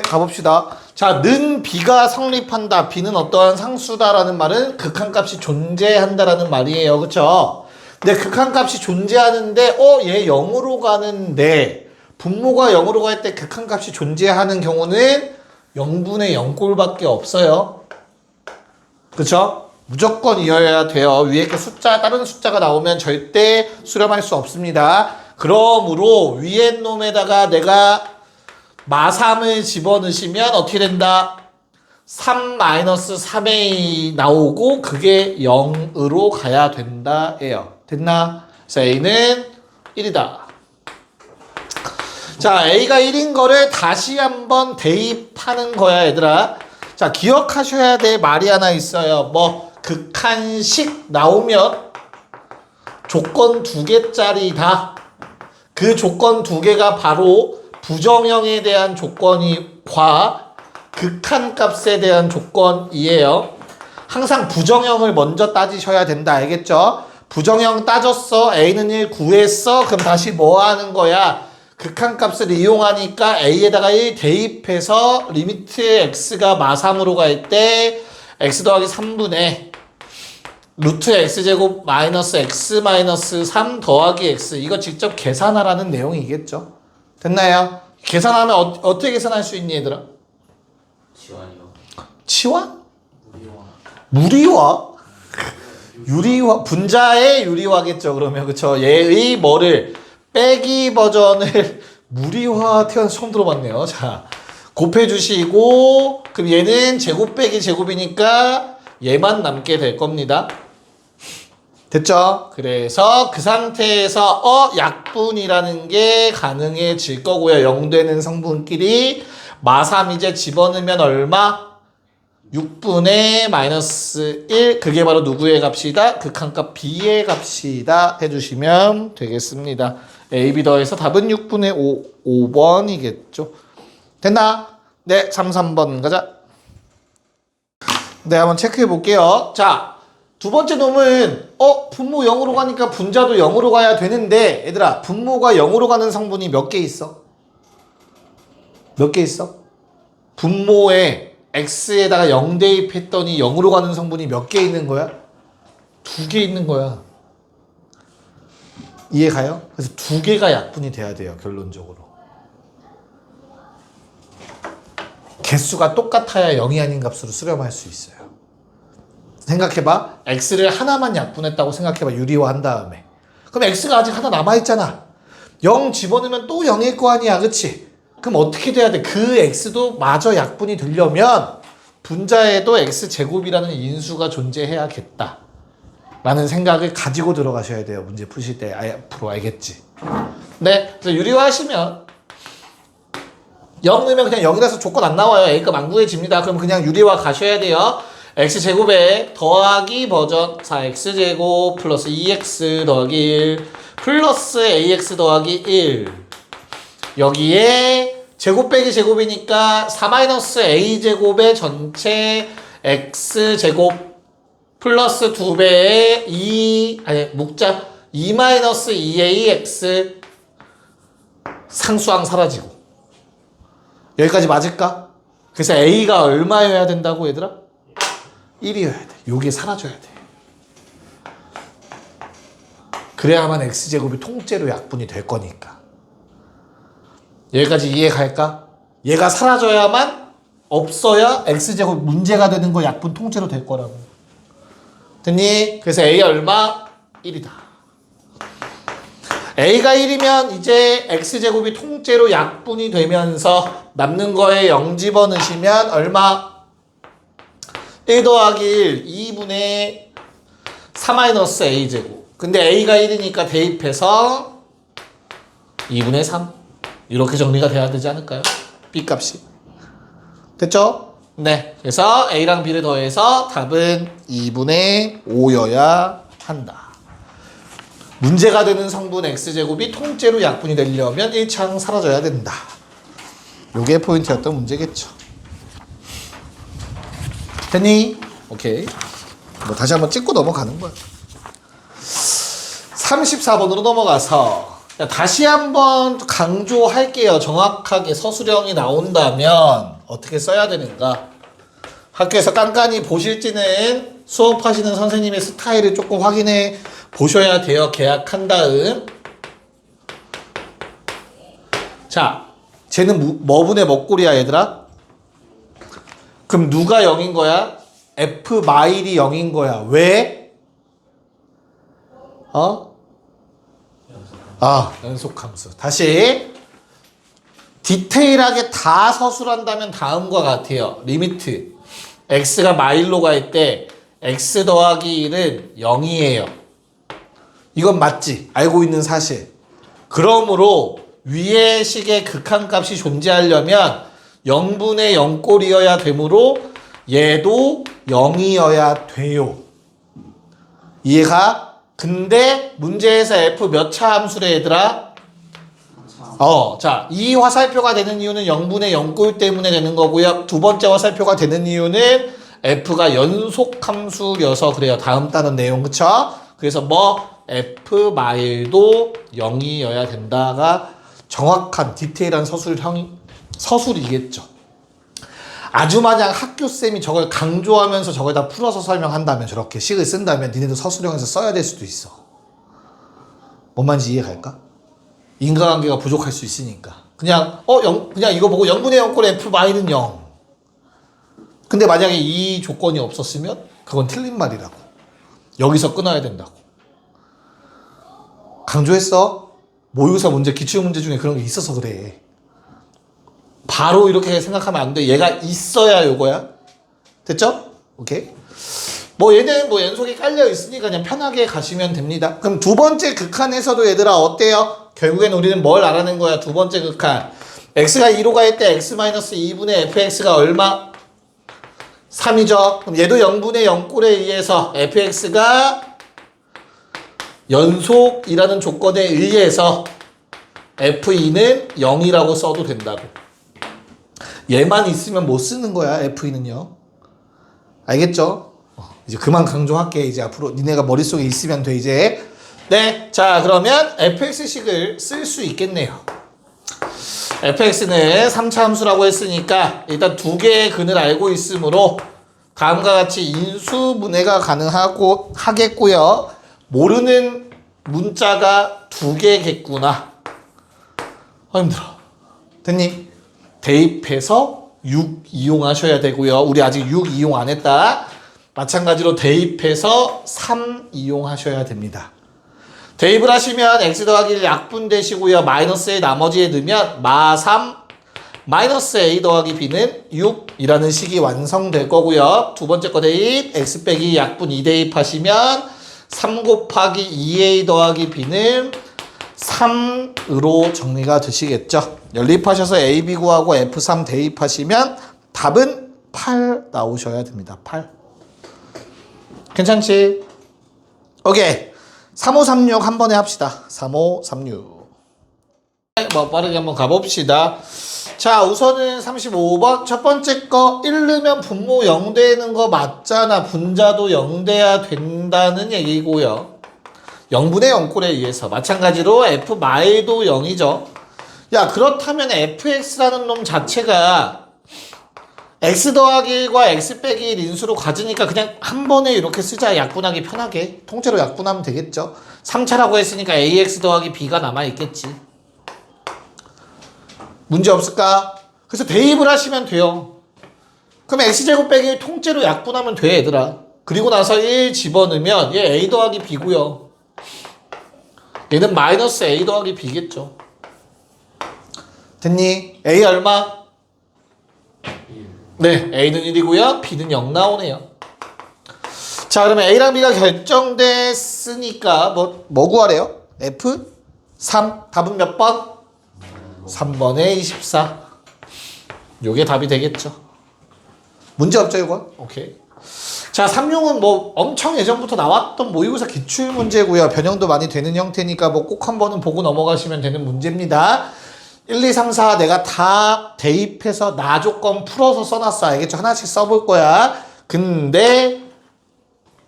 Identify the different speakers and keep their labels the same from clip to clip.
Speaker 1: 가봅시다. 자, 는 B가 성립한다. B는 어떠한 상수다라는 말은 극한값이 존재한다라는 말이에요. 그쵸? 근데 극한값이 존재하는데 얘 0으로 가는데 분모가 0으로 갈 때 극한값이 존재하는 경우는 0분의 0꼴밖에 없어요. 그쵸? 무조건 이어야 돼요. 위에 게 숫자, 다른 숫자가 나오면 절대 수렴할 수 없습니다. 그러므로 위에 놈에다가 내가 마3을 집어넣으시면 어떻게 된다? 3-3a 나오고 그게 0으로 가야 된다 예요. 됐나? 그래서 a는 1이다. 자, a가 1인 거를 다시 한번 대입하는 거야 얘들아. 자, 기억하셔야 될 말이 하나 있어요. 뭐 극한식 나오면 조건 2개짜리다. 그 조건 2개가 바로 부정형에 대한 조건과 극한값에 대한 조건이에요. 항상 부정형을 먼저 따지셔야 된다. 알겠죠? 부정형 따졌어. A는 1 구했어. 그럼 다시 뭐 하는 거야? 극한값을 이용하니까 A에다가 1 대입해서 리미트 X가 마3으로 갈 때 X 더하기 3분의 루트 X제곱 마이너스 X 마이너스 3 더하기 X. 이거 직접 계산하라는 내용이겠죠? 됐나요? 계산하면 어떻게 계산할 수 있니 얘들아?
Speaker 2: 치환이요.
Speaker 1: 치환?
Speaker 2: 무리화.
Speaker 1: 무리화? 유리화, 분자의 유리화겠죠 그러면. 그쵸? 얘의 뭐를 빼기 버전을 무리화 태어나서 처음 들어봤네요. 자, 곱해주시고 그럼 얘는 제곱 빼기 제곱이니까 얘만 남게 될 겁니다. 됐죠? 그래서 그 상태에서 약분이라는 게 가능해질 거고요. 0 되는 성분끼리 마3 이제 집어넣으면 얼마? 6분의 마이너스 1. 그게 바로 누구의 값이다? 극한값 B의 값이다 해주시면 되겠습니다. A, B 더해서 답은 6분의 5번이겠죠. 됐나? 네, 3번 가자. 네, 한번 체크해 볼게요. 자, 두 번째 놈은 분모 0으로 가니까 분자도 0으로 가야 되는데 얘들아, 분모가 0으로 가는 성분이 몇 개 있어? 몇 개 있어? 분모에 x에다가 0 대입했더니 0으로 가는 성분이 몇 개 있는 거야? 2개 있는 거야. 이해 가요? 그래서 2개가 약분이 돼야 돼요, 결론적으로. 개수가 똑같아야 0이 아닌 값으로 수렴할 수 있어요. 생각해봐. x를 하나만 약분했다고 생각해봐. 유리화 한 다음에. 그럼 x가 아직 하나 남아있잖아. 0 집어넣으면 또 0일 거 아니야. 그치? 그럼 어떻게 돼야 돼? 그 x도 마저 약분이 되려면 분자에도 x제곱이라는 인수가 존재해야겠다. 라는 생각을 가지고 들어가셔야 돼요. 문제 푸실 때 앞으로 알겠지? 네. 그래서 유리화 하시면 0 넣으면 그냥 0이라서 조건 안 나와요. A값 안 구해집니다. 그럼 그냥 유리화 가셔야 돼요. x제곱에 더하기 버전 4x제곱 플러스 2x 더하기 1 플러스 ax 더하기 1 여기에 제곱 빼기 제곱이니까 4-a제곱의 전체 x제곱 플러스 2배의 2-2ax 상수항 사라지고 여기까지 맞을까? 그래서 a가 얼마여야 된다고 얘들아? 1이어야 돼. 요게 사라져야 돼. 그래야만 x제곱이 통째로 약분이 될 거니까. 여기까지 이해 갈까? 얘가 사라져야만 없어야 x제곱 문제가 되는 거 약분 통째로 될 거라고. 됐니? 그래서 a 얼마? 1이다. a가 1이면 이제 x제곱이 통째로 약분이 되면서 남는 거에 0 집어넣으시면 얼마? 1 더하기 1, 2분의 4-a제곱. 근데 a가 1이니까 대입해서 2분의 3. 이렇게 정리가 돼야 되지 않을까요? b값이. 됐죠? 네. 그래서 a랑 b를 더해서 답은 2분의 5여야 한다. 문제가 되는 성분 x제곱이 통째로 약분이 되려면 1창 사라져야 된다. 요게 포인트였던 문제겠죠. 됐니? 오케이. 뭐 다시 한번 찍고 넘어가는 거야. 34번으로 넘어가서 다시 한번 강조할게요. 정확하게 서술형이 나온다면 어떻게 써야 되는가. 학교에서 깐깐히 보실지는 수업하시는 선생님의 스타일을 조금 확인해 보셔야 돼요. 계약한 다음. 자, 쟤는 뭐분의 먹골이야 얘들아? 그럼 누가 0인 거야? F 마일이 0인 거야. 왜? 연속함수. 다시 디테일하게 다 서술한다면 다음과 같아요. 리미트 x가 마일로 갈 때 x 더하기 1은 0이에요. 이건 맞지? 알고 있는 사실. 그러므로 위의 식의 극한값이 존재하려면 0분의 0꼴이어야 되므로 얘도 0이어야 돼요. 이해가? 근데 문제에서 f 몇 차 함수래 얘들아? 자, 이 화살표가 되는 이유는 0분의 0꼴 때문에 되는 거고요. 두 번째 화살표가 되는 이유는 f가 연속함수여서 그래요. 다음 단원 내용 그쵸? 그래서 뭐 f 마일도 0이어야 된다가 정확한 디테일한 서술이겠죠. 아주 만약 학교쌤이 저걸 강조하면서 저걸 다 풀어서 설명한다면 저렇게 식을 쓴다면 니네도 서술형에서 써야 될 수도 있어. 뭔 말인지 이해갈까? 인과관계가 부족할 수 있으니까. 그냥 이거 보고 0분의 0꼴 f 마일은 0. 근데 만약에 이 조건이 없었으면 그건 틀린 말이라고. 여기서 끊어야 된다고. 강조했어? 모의고사 문제, 기출문제 중에 그런 게 있어서 그래. 바로 이렇게 생각하면 안 돼. 얘가 있어야 요거야. 됐죠? 오케이. 얘는 연속이 깔려 있으니까 그냥 편하게 가시면 됩니다. 그럼 두 번째 극한에서도 얘들아 어때요? 결국엔 우리는 뭘 알아낸 거야? 두 번째 극한. x가 2로 갈 때 x-2분의 fx가 얼마? 3이죠. 그럼 얘도 0분의 0꼴에 의해서 fx가 연속이라는 조건에 의해서 f2는 0이라고 써도 된다고. 얘만 있으면 못 쓰는 거야, f2는요. 알겠죠? 이제 그만 강조할게. 이제 앞으로 니네가 머릿속에 있으면 돼, 이제. 네, 자, 그러면 fx식을 쓸 수 있겠네요. fx는 3차 함수라고 했으니까 일단 두 개의 근을 알고 있으므로 다음과 같이 인수분해가 하겠고요. 모르는 문자가 두 개겠구나. 힘들어. 됐니? 대입해서 6 이용하셔야 되고요. 우리 아직 6 이용 안 했다. 마찬가지로 대입해서 3 이용하셔야 됩니다. 대입을 하시면 x 더하기 1 약분되시고요. 마이너스의 나머지에 넣으면 마3 마이너스 a 더하기 b는 6이라는 식이 완성될 거고요. 두 번째 거 대입 x 빼기 약분 2 대입하시면 3 곱하기 2a 더하기 b는 3으로 정리가 되시겠죠. 연립하셔서 a, b 구하고 f3 대입하시면 답은 8 나오셔야 됩니다. 8. 괜찮지? 오케이. 3536 한 번에 합시다. 3536. 빠르게 한번 가봅시다. 자, 우선은 35번 첫 번째 거 1 넣으면 분모 0 되는 거 맞잖아. 분자도 0 돼야 된다는 얘기고요. 0분의 0꼴에 의해서 마찬가지로 f 마일도 0이죠. 야, 그렇다면 fx라는 놈 자체가 x 더하기 1과 x 빼기 1 인수로 가지니까 그냥 한 번에 이렇게 쓰자. 약분하기 편하게. 통째로 약분하면 되겠죠. 3차라고 했으니까 ax 더하기 b가 남아있겠지. 문제 없을까? 그래서 대입을 하시면 돼요. 그럼 x제곱 빼기 1 통째로 약분하면 돼, 얘들아. 그리고 나서 1 집어넣으면 얘 a 더하기 b고요. 얘는 마이너스 a 더하기 b겠죠. 됐니? a 얼마? 네, a는 1이고요. b는 0 나오네요. 자, 그러면 a랑 b가 결정됐으니까 뭐 구하래요? f 3. 답은 몇 번? 3번에 24. 요게 답이 되겠죠. 문제 없죠, 이건? 오케이. 자, 36은 엄청 예전부터 나왔던 모의고사 기출 문제고요. 변형도 많이 되는 형태니까 꼭 한 번은 보고 넘어가시면 되는 문제입니다. 1, 2, 3, 4 내가 다 대입해서 나 조건 풀어서 써놨어. 알겠죠? 하나씩 써볼 거야. 근데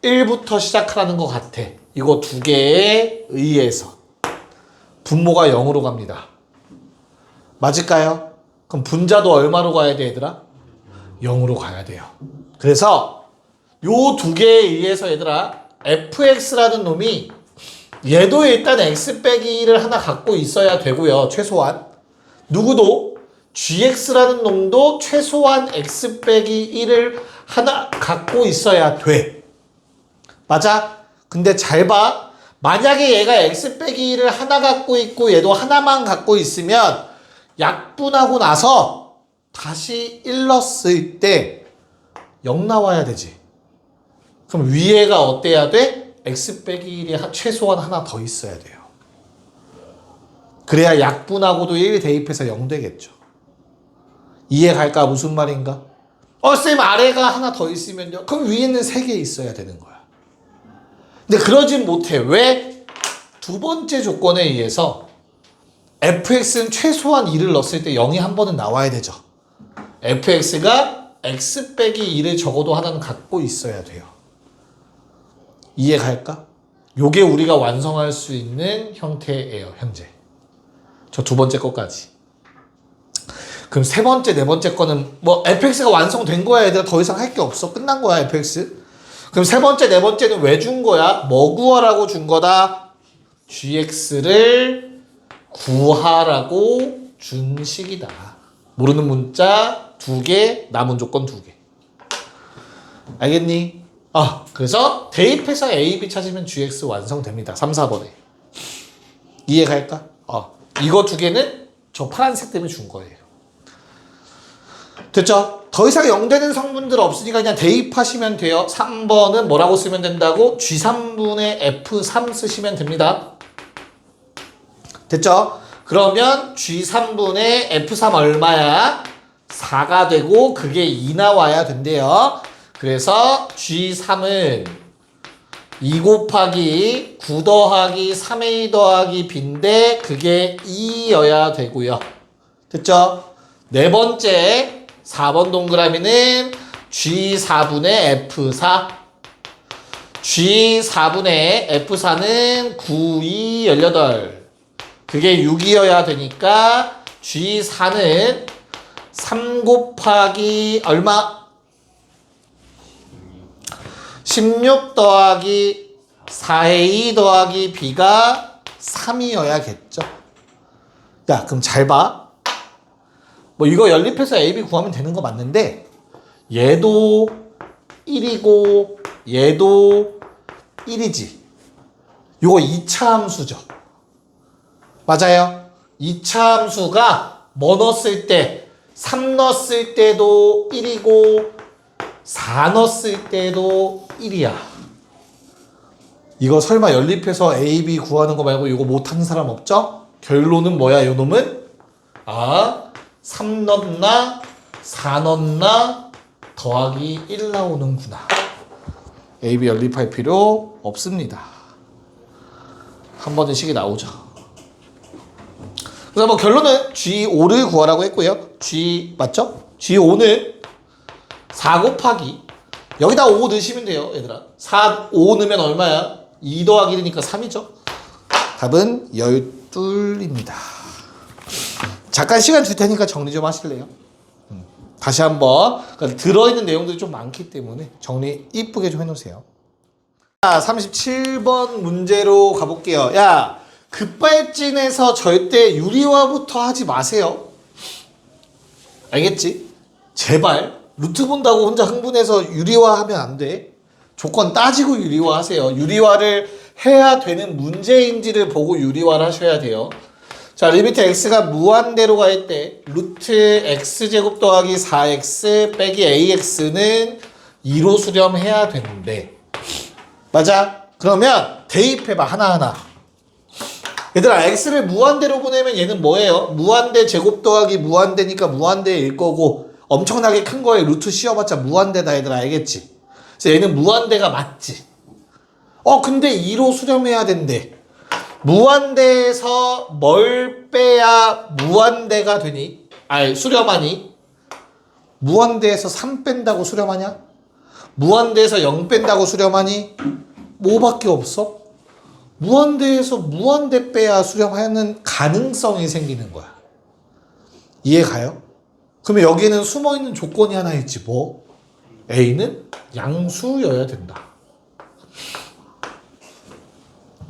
Speaker 1: 1부터 시작하라는 것 같아. 이거 두 개에 의해서. 분모가 0으로 갑니다. 맞을까요? 그럼 분자도 얼마로 가야 돼 얘들아? 0으로 가야 돼요. 그래서 요 두 개에 의해서 얘들아 fx라는 놈이 얘도 일단 x 빼기 1을 하나 갖고 있어야 되고요. 최소한. 누구도 gx라는 놈도 최소한 x 빼기 1을 하나 갖고 있어야 돼. 맞아? 근데 잘 봐. 만약에 얘가 x 빼기 1을 하나 갖고 있고 얘도 하나만 갖고 있으면 약분하고 나서 다시 1 넣었을 때 0 나와야 되지. 그럼 위에가 어때야 돼? x 빼기 1이 최소한 하나 더 있어야 돼요. 그래야 약분하고도 1 대입해서 0 되겠죠. 이해 갈까? 무슨 말인가? 쌤 아래가 하나 더 있으면요? 그럼 위에는 3개 있어야 되는 거야. 근데 그러진 못해. 왜? 두 번째 조건에 의해서 fx는 최소한 2를 넣었을 때 0이 한 번은 나와야 되죠. fx가 x 빼기 2를 적어도 하나는 갖고 있어야 돼요. 이해 갈까? 요게 우리가 완성할 수 있는 형태예요, 현재. 저 두 번째 것까지. 그럼 세 번째, 네 번째 거는 뭐 fx가 완성된 거야, 얘들아. 더 이상 할 게 없어. 끝난 거야, fx. 그럼 세 번째, 네 번째는 왜 준 거야? 뭐 구하라고 준 거다? gx를 구하라고 준 식이다. 모르는 문자 2개, 남은 조건 2개. 알겠니? 그래서 대입해서 a, b 찾으면 gx 완성됩니다. 3, 4번에. 이해 갈까? 이거 2개는 저 파란색 때문에 준 거예요. 됐죠? 더 이상 0 되는 성분들 없으니까 그냥 대입하시면 돼요. 3번은 뭐라고 쓰면 된다고? G3분의 F3 쓰시면 됩니다. 됐죠? 그러면 G3분의 F3 얼마야? 4가 되고 그게 2 나와야 된대요. 그래서 G3은 2 곱하기 9 더하기 3A 더하기 B인데 그게 2여야 되고요. 됐죠? 네 번째 4번 동그라미는 G4분의 F4 G4분의 F4는 9, 2, 18 그게 6이어야 되니까 G4는 3 곱하기 얼마? 16 더하기 4A 더하기 B가 3이어야겠죠. 야, 그럼 잘 봐. 뭐 이거 연립해서 A, B 구하면 되는 거 맞는데 얘도 1이고 얘도 1이지. 요거 2차 함수죠. 맞아요. 2차 함수가 뭐 넣었을 때 3 넣었을 때도 1이고 4 넣었을 때도 1이야. 이거 설마 연립해서 A, B 구하는 거 말고 이거 못하는 사람 없죠? 결론은 뭐야, 요 놈은? 3 넣나 4 넣나 더하기 1 나오는구나. A, B 연립할 필요 없습니다. 한 번의 식이 나오죠. 그래서 뭐 결론은 G5를 구하라고 했고요. G 맞죠? G5는 4 곱하기 여기다 5 넣으시면 돼요, 얘들아. 5 넣으면 얼마야? 2 더하기 1이니까 3이죠. 답은 12입니다. 잠깐 시간 줄 테니까 정리 좀 하실래요? 다시 한번 그러니까 들어있는 내용들이 좀 많기 때문에 정리 이쁘게 좀 해놓으세요. 자, 37번 문제로 가볼게요. 야, 급발진에서 절대 유리화부터 하지 마세요. 알겠지? 제발 루트 본다고 혼자 흥분해서 유리화하면 안 돼. 조건 따지고 유리화하세요. 유리화를 해야 되는 문제인지를 보고 유리화를 하셔야 돼요. 자, 리미트 x가 무한대로 갈 때 루트 x제곱 더하기 4x 빼기 ax는 2로 수렴해야 되는데 맞아? 그러면 대입해봐 하나하나. 얘들아 x를 무한대로 보내면 얘는 뭐예요? 무한대 제곱 더하기 무한대니까 무한대일 거고 엄청나게 큰 거에 루트 씌워봤자 무한대다 얘들아. 알겠지? 그래서 얘는 무한대가 맞지. 근데 2로 수렴해야 된대. 무한대에서 뭘 빼야 무한대가 되니? 수렴하니? 무한대에서 3 뺀다고 수렴하냐? 무한대에서 0 뺀다고 수렴하니? 뭐밖에 없어? 무한대에서 무한대 빼야 수렴하는 가능성이 생기는 거야. 이해가요? 그러면 여기는 숨어있는 조건이 하나 있지. 뭐? A는 양수여야 된다.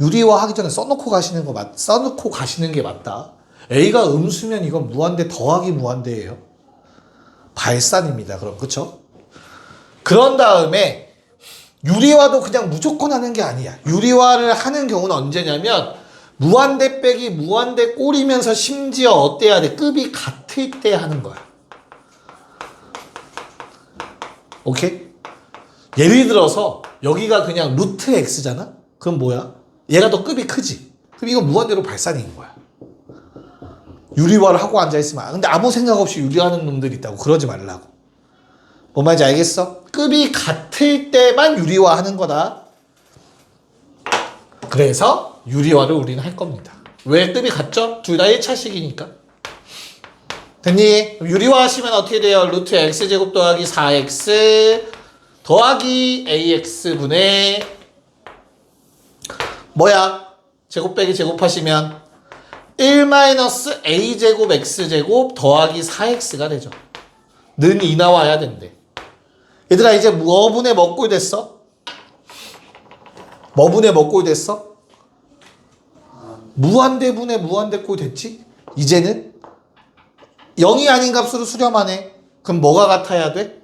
Speaker 1: 유리화 하기 전에 써놓고 가시는 게 맞다. A가 음수면 이건 무한대 더하기 무한대예요. 발산입니다. 그럼 그쵸? 그런 다음에 유리화도 그냥 무조건 하는 게 아니야. 유리화를 하는 경우는 언제냐면 무한대 빼기 무한대 꼴이면서 심지어 어때야 돼? 급이 같을 때 하는 거야. 오케이? 예를 들어서 여기가 그냥 루트 x잖아? 그럼 뭐야? 얘가 더 급이 크지? 그럼 이거 무한대로 발산인 거야. 유리화를 하고 앉아있으면. 근데 아무 생각 없이 유리하는 놈들이 있다고. 그러지 말라고. 뭔 말인지 알겠어? 급이 같을 때만 유리화하는 거다. 그래서 유리화를 우리는 할 겁니다. 왜 급이 같죠? 둘 다 1차식이니까. 됐니? 유리화 하시면 어떻게 돼요? 루트 x제곱 더하기 4x 더하기 ax분의 뭐야? 제곱 빼기 제곱하시면 1-a제곱 x제곱 더하기 4x가 되죠. 는 2 나와야 된대. 얘들아 이제 뭐분의 뭐꼴 됐어? 뭐분의 뭐꼴 됐어? 무한대분의 무한대꼴 됐지? 이제는 0이 아닌 값으로 수렴하네. 그럼 뭐가 같아야 돼?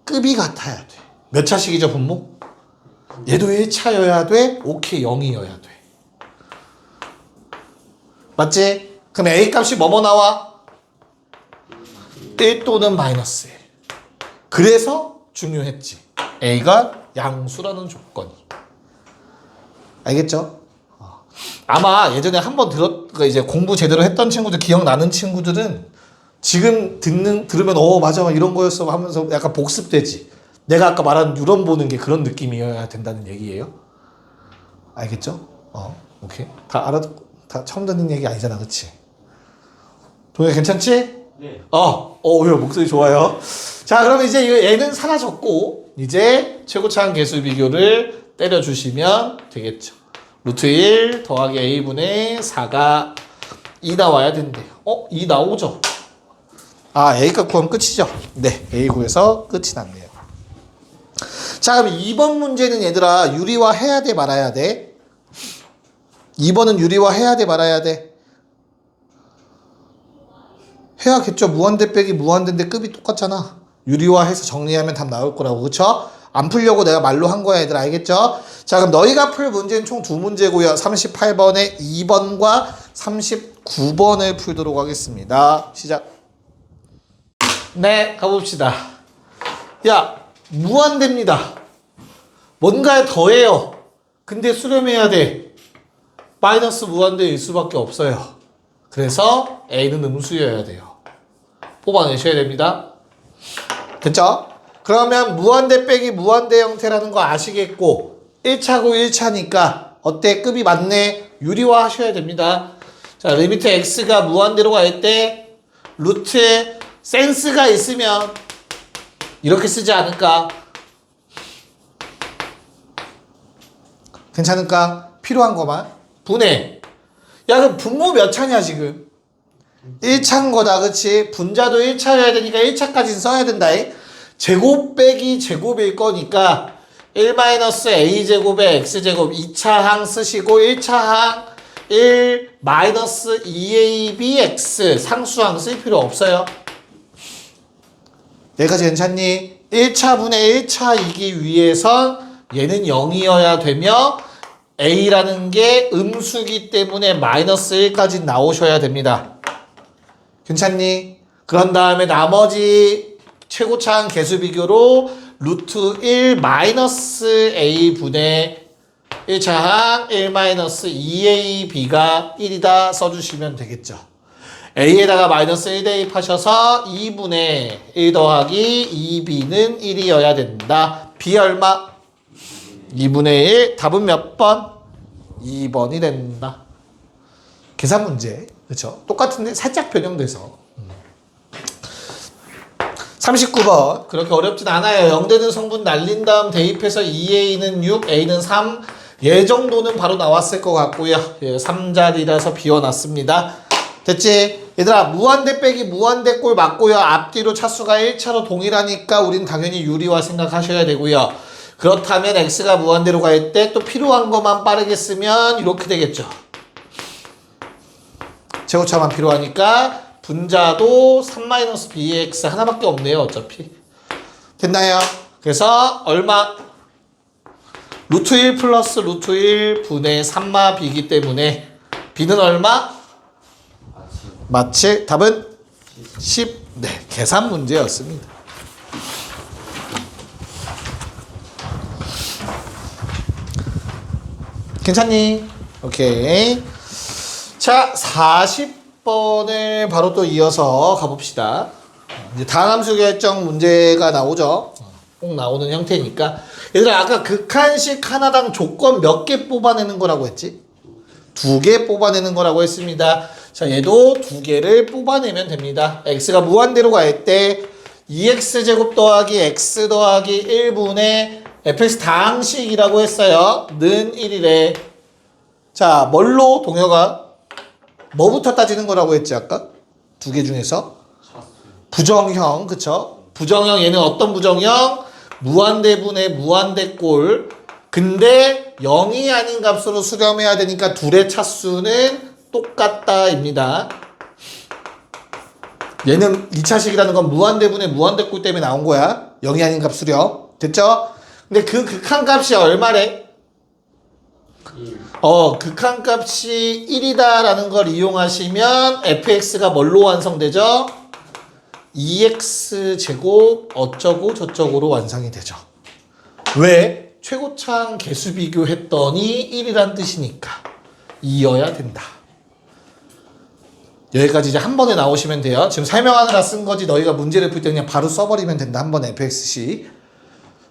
Speaker 1: 급이 같아야 돼. 몇 차식이죠 분모? 얘도 1차여야 돼? 오케이 0이어야 돼. 맞지? 그럼 A 값이 뭐뭐 나와? 1 또는 마이너스 1. 그래서 중요했지. A가 양수라는 조건이. 알겠죠? 아마 예전에 한번 이제 공부 제대로 했던 친구들, 기억나는 친구들은 지금 들으면 맞아 이런 거였어 하면서 약간 복습되지. 내가 아까 말한 유런 보는 게 그런 느낌이어야 된다는 얘기예요. 알겠죠? 오케이. 다 처음 듣는 얘기 아니잖아, 그치? 동현 괜찮지?
Speaker 2: 네.
Speaker 1: 왜 목소리 좋아요. 자, 그러면 이제 얘는 사라졌고 이제 최고차항 계수 비교를 때려주시면 되겠죠. 루트 1 더하기 a분의 4가 2 나와야 된대요. 2 나오죠? A값 구하면 끝이죠? 네, A 구해서 끝이 났네요. 자, 그럼 2번 문제는 얘들아 유리화 해야 돼 말아야 돼? 2번은 유리화 해야 돼 말아야 돼? 해야겠죠. 무한대 빼기 무한대인데 급이 똑같잖아. 유리화해서 정리하면 답 나올 거라고. 그쵸? 안 풀려고 내가 말로 한 거야 얘들 알겠죠? 자, 그럼 너희가 풀 문제는 총 2문제고요 38번에 2번과 39번을 풀도록 하겠습니다. 시작. 네, 가봅시다. 야, 무한대입니다. 뭔가에 더해요. 근데 수렴해야 돼. 마이너스 무한대일 수밖에 없어요. 그래서 A는 음수여야 돼요. 뽑아내셔야 됩니다. 됐죠? 그러면 무한대 빼기 무한대 형태라는 거 아시겠고 1차고 1차니까 어때? 급이 맞네? 유리화 하셔야 됩니다. 자, 리미트 x가 무한대로 갈 때 루트에 센스가 있으면 이렇게 쓰지 않을까? 괜찮을까? 필요한 것만 분해. 야, 그럼 분모 몇 차냐 지금? 1차인 거다, 그치? 분자도 1차여야 되니까 1차까지는 써야 된다. 제곱 빼기 제곱일 거니까 1-a제곱에 x제곱 2차항 쓰시고 1차항 1-2abx 상수항 쓸 필요 없어요. 여기까지 괜찮니? 1차분의 1차이기 위해선 얘는 0이어야 되며 a라는 게 음수기 때문에 마이너스 1까지 나오셔야 됩니다. 괜찮니? 그런 다음에 나머지 최고차항 계수 비교로 루트 1 마이너스 a 분의 1차항 1-2ab가 1이다 써주시면 되겠죠. a에다가 마이너스 1 대입하셔서 2분의 1 더하기 2b는 1이어야 된다. b 얼마? 2분의 1. 답은 몇 번? 2번이 된다. 계산 문제. 그렇죠? 똑같은데 살짝 변형돼서. 39번. 그렇게 어렵진 않아요. 0 되는 성분 날린 다음 대입해서 2a는 6, a는 3, 얘 정도는 바로 나왔을 것 같고요. 예, 3자리라서 비워놨습니다. 됐지? 얘들아 무한대 빼기 무한대 꼴 맞고요. 앞뒤로 차수가 1차로 동일하니까 우린 당연히 유리화 생각하셔야 되고요. 그렇다면 x가 무한대로 갈 때 또 필요한 것만 빠르게 쓰면 이렇게 되겠죠. 제곱차만 필요하니까 분자도 3-bx 하나밖에 없네요. 어차피. 됐나요? 그래서 얼마? 루트 1 플러스 루트 1 분의 3마 b이기 때문에 b는 얼마? 마치 답은 10. 네, 계산 문제였습니다. 괜찮니? 오케이. 자, 40번을 바로 또 이어서 가봅시다. 이제 다함수 결정 문제가 나오죠. 꼭 나오는 형태니까. 얘들아, 아까 극한식 하나당 조건 몇 개 뽑아내는 거라고 했지? 2개 뽑아내는 거라고 했습니다. 자, 얘도 2개를 뽑아내면 됩니다. x가 무한대로 갈 때 2x제곱 더하기 x 더하기 1분의 fx 다항식이라고 했어요. 는 1이래. 자, 뭘로 동혁아? 뭐부터 따지는 거라고 했지 아까? 2개 중에서? 부정형, 그쵸? 부정형, 얘는 어떤 부정형? 무한대분의 무한대꼴. 근데 0이 아닌 값으로 수렴해야 되니까 둘의 차수는 똑같다입니다. 얘는 2차식이라는 건 무한대분의 무한대꼴 때문에 나온 거야. 0이 아닌 값 수렴. 됐죠? 근데 그 극한값이 얼마래? 극한값이 1이다라는 걸 이용하시면 fx가 뭘로 완성되죠? 2x제곱 어쩌고 저쩌고로 완성이 되죠. 왜? 최고차항 개수 비교했더니 1이란 뜻이니까 2여야 된다. 여기까지 이제 한 번에 나오시면 돼요. 지금 설명하느라 쓴 거지 너희가 문제를 풀 때 그냥 바로 써버리면 된다. 한 번에 fx식.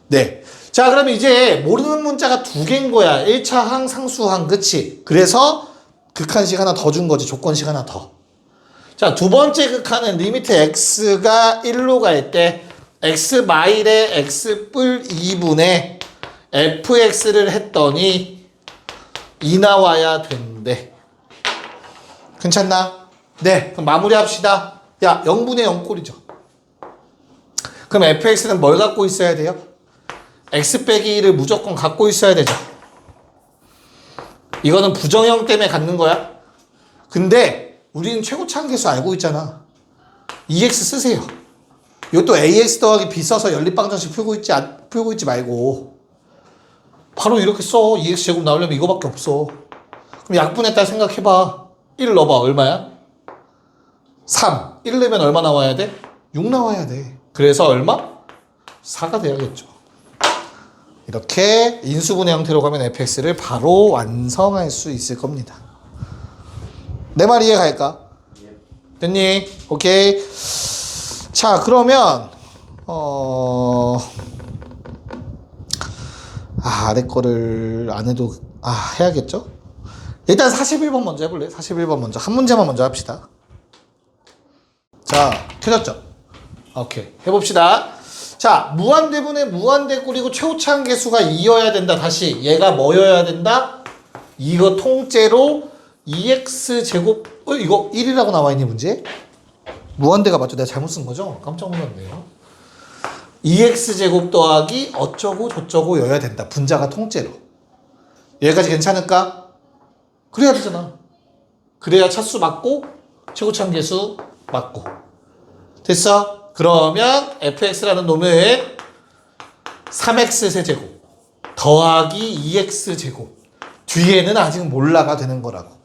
Speaker 1: 네. 자, 그러면 이제 모르는 문자가 2개인 거야. 1차항, 상수항, 그치? 그래서 극한식 하나 더 준 거지. 조건식 하나 더. 자, 두 번째 극한은 리미트 x가 1로 갈 때 x 마일에 x 뿔 2분의 fx를 했더니 2 나와야 된대. 괜찮나? 네, 그럼 마무리합시다. 야, 0분의 0꼴이죠. 그럼 fx는 뭘 갖고 있어야 돼요? x 빼기 1을 무조건 갖고 있어야 되죠. 이거는 부정형 때문에 갖는 거야. 근데 우리는 최고차항 개수 알고 있잖아. 2x 쓰세요. 이것도 ax 더하기 b 써서 연립방정식 풀고 있지 말고 바로 이렇게 써. 2x 제곱 나오려면 이거밖에 없어. 그럼 약분했다 생각해봐. 1을 넣어봐. 얼마야? 3. 1 넣으면 얼마 나와야 돼? 6 나와야 돼. 그래서 얼마? 4가 돼야겠죠. 이렇게 인수분해 형태로 가면 fx를 바로 완성할 수 있을 겁니다. 내 말 이해 갈까? 됐니? 오케이. 자, 그러면 아래 거를 안 해도 해야겠죠? 일단 41번 먼저 해볼래? 41번 먼저. 한 문제만 먼저 합시다. 자, 켜졌죠? 오케이. 해봅시다. 자, 무한대분의 무한대꼴이고 최고차항 개수가 2여야 된다. 다시 얘가 뭐여야 된다? 이거 통째로 2x제곱 이거 1이라고 나와있니 문제? 무한대가 맞죠? 내가 잘못 쓴 거죠? 깜짝 놀랐네요. 2x제곱 더하기 어쩌고 저쩌고 여야 된다. 분자가 통째로. 여기까지 괜찮을까? 그래야 되잖아. 그래야 차수 맞고 최고차항 개수 맞고. 됐어? 그러면 fx라는 놈은 3x 세제곱 더하기 2x 제곱 뒤에는 아직 몰라가 되는 거라고.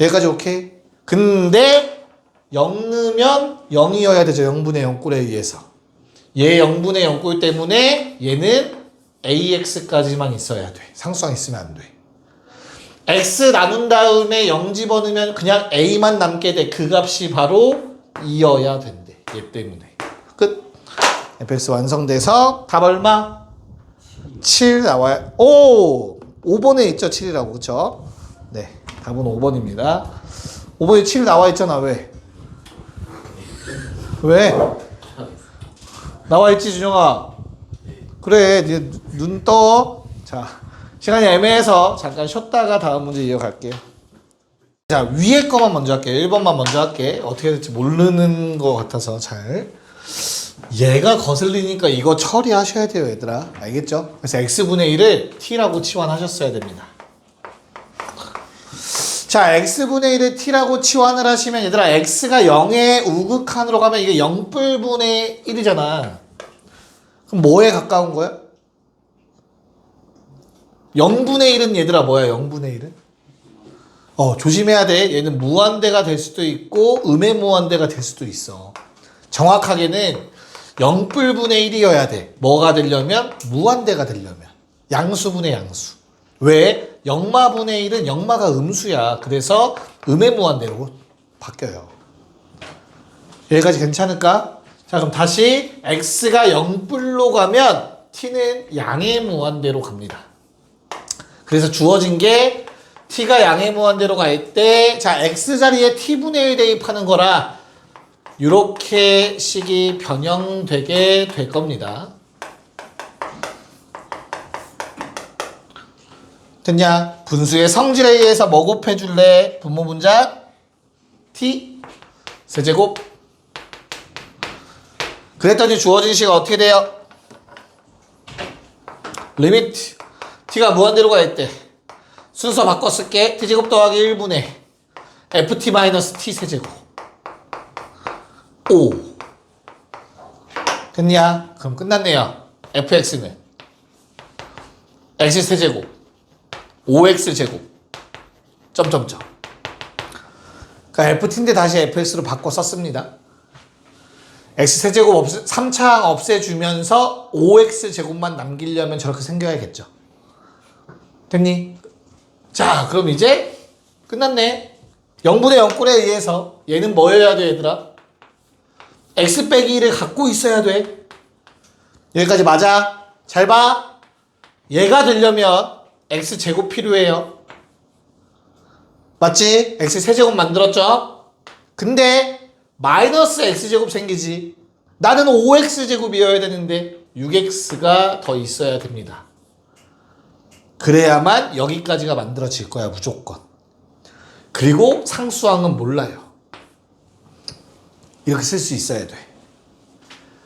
Speaker 1: 여기까지 오케이? 근데 0 넣으면 0이어야 되죠. 0분의 0꼴에 의해서. 얘 0분의 0꼴 때문에 얘는 ax까지만 있어야 돼. 상수항 있으면 안 돼. x 나눈 다음에 0 집어넣으면 그냥 a만 남게 돼. 그 값이 바로 2여야 된대. 얘 때문에. 끝. fx 완성돼서 답 얼마? 7 나와요. 5번에 있죠. 7이라고. 그쵸? 네. 답은 5번입니다. 5번에 7 나와 있잖아. 왜? 왜? 나와 있지, 준영아. 그래. 네 눈 떠. 자, 시간이 애매해서 잠깐 쉬었다가 다음 문제 이어갈게요. 자, 위에 거만 먼저 할게요. 1번만 먼저 할게. 어떻게 될지 모르는 것 같아서 잘. 얘가 거슬리니까 이거 처리하셔야 돼요, 얘들아. 알겠죠? 그래서 x분의 1을 t라고 치환하셨어야 됩니다. 자, x분의 1을 t라고 치환을 하시면 얘들아 x가 0의 우극한으로 가면 이게 0뿔분의 1이잖아. 그럼 뭐에 가까운 거야? 0분의 1은 얘들아 뭐야? 0분의 1은? 조심해야 돼. 얘는 무한대가 될 수도 있고 음의 무한대가 될 수도 있어. 정확하게는 0뿔분의 1이어야 돼. 뭐가 되려면? 무한대가 되려면. 양수분의 양수. 왜? 영마분의 1은 영마가 음수야. 그래서 음의 무한대로 바뀌어요. 여기까지 괜찮을까? 자, 그럼 다시 x가 0뿔로 가면 t는 양의 무한대로 갑니다. 그래서 주어진 게 t가 양의 무한대로 갈 때, 자, x 자리에 t분의 1 대입하는 거라 이렇게 식이 변형되게 될 겁니다. 됐냐? 분수의 성질에 의해서 뭐 곱해줄래? 분모 분자 t 세제곱. 그랬더니 주어진 식이 어떻게 돼요? 리미트 t가 무한대로 갈 때 순서 바꿔 쓸게. t제곱 더하기 1분의 ft 마이너스 t 세제곱 5. 됐냐? 그럼 끝났네요. fx는 x 세제곱 5x 제곱 점점점. 그러니까 ft인데 다시 fx로 바꿔 썼습니다. x 세제곱 3차항 없애주면서 5x 제곱만 남기려면 저렇게 생겨야겠죠. 됐니? 자, 그럼 이제 끝났네. 0분의 0꼴에 의해서 얘는 뭐여야 돼, 얘들아? x 빼기 1을 갖고 있어야 돼. 여기까지 맞아? 잘 봐. 얘가 되려면 x 제곱 필요해요. 맞지? x 세제곱 만들었죠? 근데 마이너스 x 제곱 생기지. 나는 5x 제곱이어야 되는데 6x가 더 있어야 됩니다. 그래야만 여기까지가 만들어질 거야, 무조건. 그리고 상수항은 몰라요. 이렇게 쓸 수 있어야 돼.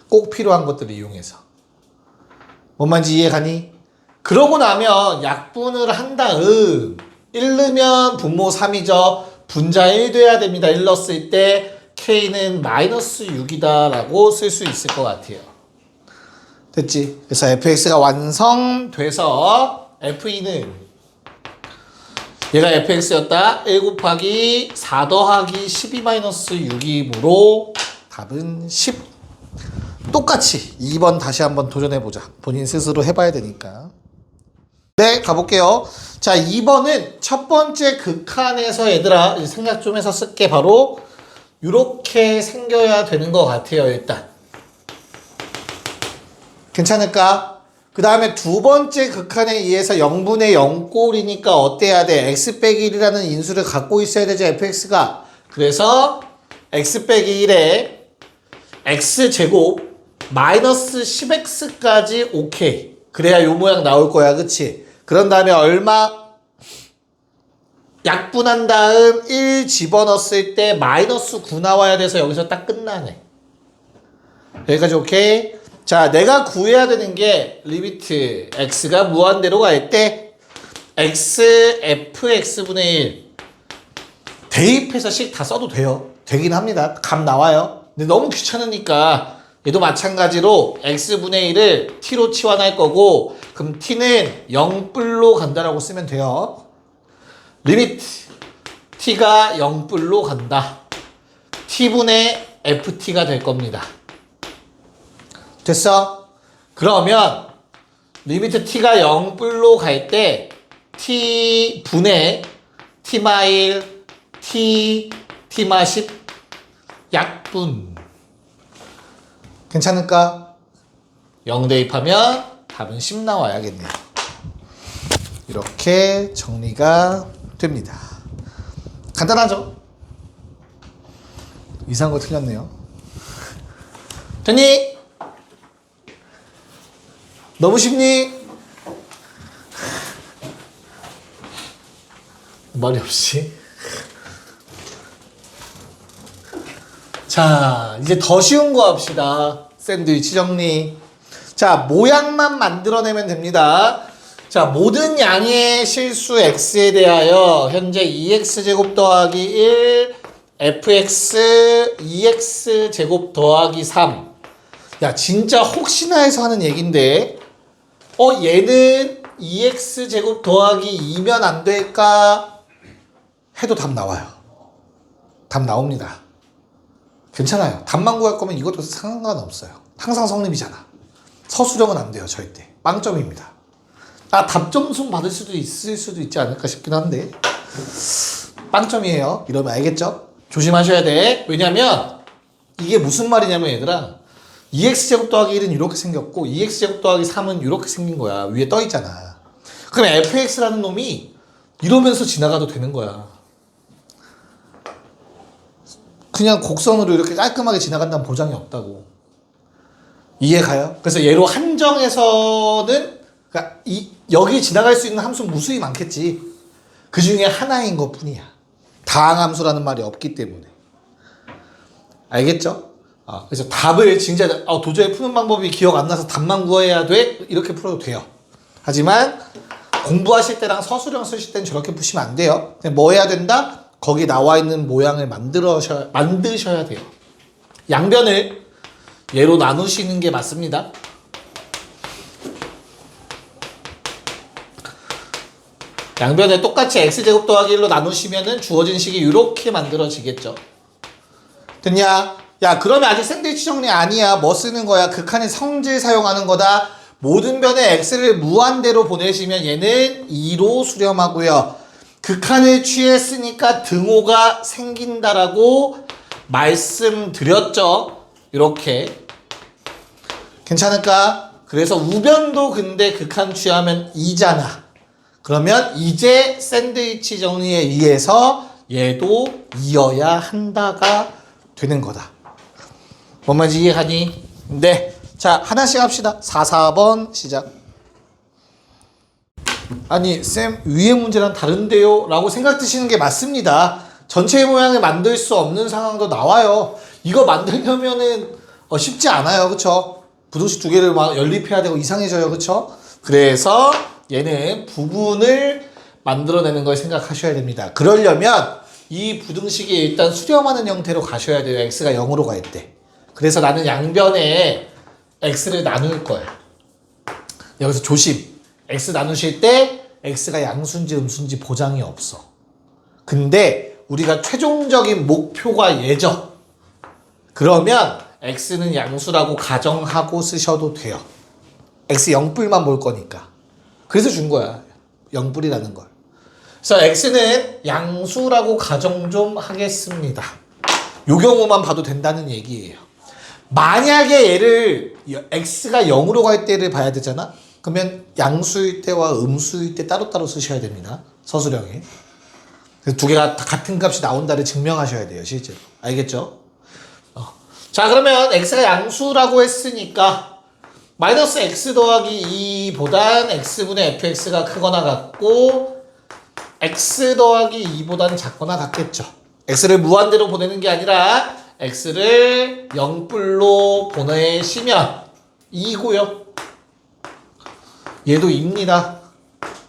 Speaker 1: 꼭 필요한 것들을 이용해서. 뭔 말인지 이해가니? 그러고 나면 약분을 한 다음 1 넣으면 분모 3이죠. 분자 1 돼야 됩니다. 1 넣었을 때 k는 마이너스 6이다 라고 쓸 수 있을 것 같아요. 됐지? 그래서 fx가 완성돼서 F2는 얘가 fx였다. 1 곱하기 4 더하기 12-6이므로 답은 10. 똑같이 2번 다시 한번 도전해보자. 본인 스스로 해봐야 되니까. 네, 가볼게요. 자, 2번은 첫 번째 극한에서 얘들아 생각 좀 해서 쓸게. 바로 이렇게 생겨야 되는 것 같아요. 일단 괜찮을까? 그 다음에 두 번째 극한에 의해서 0분의 0꼴이니까 어때야 돼? x 빼기 1이라는 인수를 갖고 있어야 되죠, fx가. 그래서 x 빼기 1에 x제곱 마이너스 10x까지 오케이. 그래야 요 모양 나올 거야, 그치? 그런 다음에 얼마? 약분한 다음 1 집어넣었을 때 마이너스 9 나와야 돼서 여기서 딱 끝나네. 여기까지 오케이? 자, 내가 구해야 되는 게 리미트 x가 무한대로 갈 때 x fx분의 1 대입해서 식 다 써도 돼요. 되긴 합니다. 값 나와요. 근데 너무 귀찮으니까 얘도 마찬가지로 x분의 1을 t로 치환할 거고, 그럼 t는 0뿔로 간다라고 쓰면 돼요. 리미트 t가 0뿔로 간다. t분의 ft가 될 겁니다. 됐어? 그러면 리미트 t가 0뿔로 갈 때 t분의 t마일 t마10 약분. 괜찮을까? 0 대입하면 답은 10 나와야겠네요. 이렇게 정리가 됩니다. 간단하죠? 이상한 거 틀렸네요. 됐니? 너무 쉽니? 말이 없이. 자, 이제 더 쉬운 거 합시다. 샌드위치 정리. 자, 모양만 만들어내면 됩니다. 자, 모든 양의 실수 x에 대하여 현재 2x제곱 더하기 1 fx 2x제곱 더하기 3. 야, 진짜 혹시나 해서 하는 얘긴데 얘는 2x제곱 더하기 2면 안 될까? 해도 답 나와요. 답 나옵니다. 괜찮아요. 답만 구할 거면 이것도 상관없어요. 항상 성립이잖아. 서술형은 안 돼요. 절대. 빵점입니다. 답 점수 받을 수도 있을 수도 있지 않을까 싶긴 한데 빵점이에요. 이러면 알겠죠? 조심하셔야 돼. 왜냐면 이게 무슨 말이냐면 얘들아 2x제곱 더하기 1은 이렇게 생겼고 2x제곱 더하기 3은 이렇게 생긴 거야. 위에 떠 있잖아. 그럼 fx라는 놈이 이러면서 지나가도 되는 거야. 그냥 곡선으로 이렇게 깔끔하게 지나간다는 보장이 없다고. 이해가요? 그래서 얘로 한정해서는 그러니까 여기 지나갈 수 있는 함수 무수히 많겠지. 그 중에 하나인 것 뿐이야. 다항함수라는 말이 없기 때문에. 알겠죠? 그래서 답을 진짜 도저히 푸는 방법이 기억 안 나서 답만 구해야 돼? 이렇게 풀어도 돼요. 하지만 공부하실 때랑 서술형 쓰실 땐 저렇게 푸시면 안 돼요. 그냥 뭐 해야 된다? 거기 나와 있는 모양을 만드셔야 돼요. 양변을 얘로 나누시는 게 맞습니다. 양변에 똑같이 x제곱 더하기 1로 나누시면은 주어진 식이 이렇게 만들어지겠죠. 됐냐? 야, 그러면 아직 샌드위치 정리 아니야. 뭐 쓰는 거야? 극한의 성질 사용하는 거다. 모든 변에 x를 무한대로 보내시면 얘는 2로 수렴하고요. 극한을 취했으니까 등호가 생긴다라고 말씀드렸죠. 이렇게. 괜찮을까? 그래서 우변도 근데 극한 취하면 2잖아. 그러면 이제 샌드위치 정리에 의해서 얘도 2여야 한다가 되는 거다. 뭔 말인지 이해가니? 네. 자, 하나씩 합시다. 4번 시작. 아니 쌤 위의 문제랑 다른데요? 라고 생각 드시는 게 맞습니다. 전체 모양을 만들 수 없는 상황도 나와요. 이거 만들려면은 쉽지 않아요. 그쵸? 부등식 두 개를 막 연립해야 되고 이상해져요. 그쵸? 그래서 얘는 부분을 만들어내는 걸 생각하셔야 됩니다. 그러려면 이 부등식이 일단 수렴하는 형태로 가셔야 돼요. x가 0으로 갈 때. 그래서 나는 양변에 x를 나눌 거야. 여기서 조심. x 나누실 때 x가 양수인지 음수인지 보장이 없어. 근데 우리가 최종적인 목표가 얘죠. 그러면 x는 양수라고 가정하고 쓰셔도 돼요. x 0뿔만 볼 거니까. 그래서 준 거야. 0뿔이라는 걸. 그래서 x는 양수라고 가정 좀 하겠습니다. 요 경우만 봐도 된다는 얘기예요. 만약에 얘를 x가 0으로 갈 때를 봐야 되잖아. 그러면 양수일 때와 음수일 때 따로따로 쓰셔야 됩니다. 서술형에. 두 개가 같은 값이 나온다를 증명하셔야 돼요. 실제로. 알겠죠? 자, 그러면 x가 양수라고 했으니까 마이너스 x 더하기 2보단 x분의 fx가 크거나 같고 x 더하기 2보단 작거나 같겠죠. x를 무한대로 보내는 게 아니라 x를 0뿔로 보내시면 2고요. 얘도 2입니다.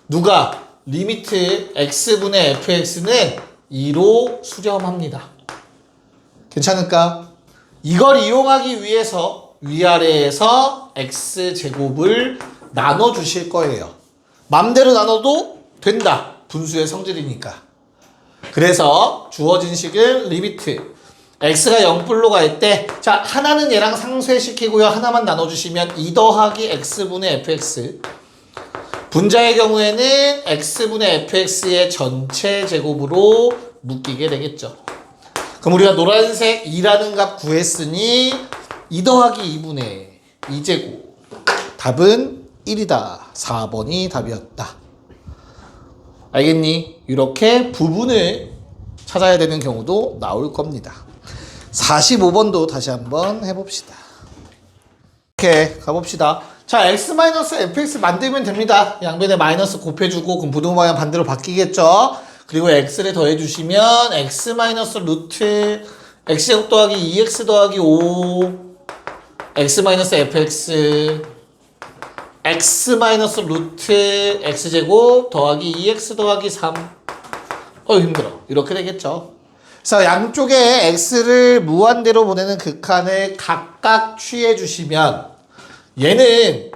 Speaker 1: 누가? 리미트 x분의 fx는 2로 수렴합니다. 괜찮을까? 이걸 이용하기 위해서 위아래에서 x제곱을 나눠주실 거예요. 맘대로 나눠도 된다. 분수의 성질이니까. 그래서 주어진 식은 리미트 x가 0뿔로 갈 때, 자, 하나는 얘랑 상쇄시키고요. 하나만 나눠주시면 2 더하기 x분의 fx. 분자의 경우에는 x분의 fx의 전체 제곱으로 묶이게 되겠죠. 그럼 우리가 노란색 2라는 값 구했으니 2 더하기 2분의 2제곱. 답은 1이다. 4번이 답이었다. 알겠니? 이렇게 부분을 찾아야 되는 경우도 나올 겁니다. 45번도 다시 한번 해봅시다. 이렇게 가봅시다. 자, x-fx 만들면 됩니다. 양변에 마이너스 곱해주고 그럼 부등호 방향 반대로 바뀌겠죠. 그리고 x를 더해주시면 x 마이너스 루트 x제곱 더하기 2x 더하기 5 x 마이너스 fx x 마이너스 루트 x제곱 더하기 2x 더하기 3 힘들어. 이렇게 되겠죠. 그래서 양쪽에 x를 무한대로 보내는 극한을 각각 취해 주시면 얘는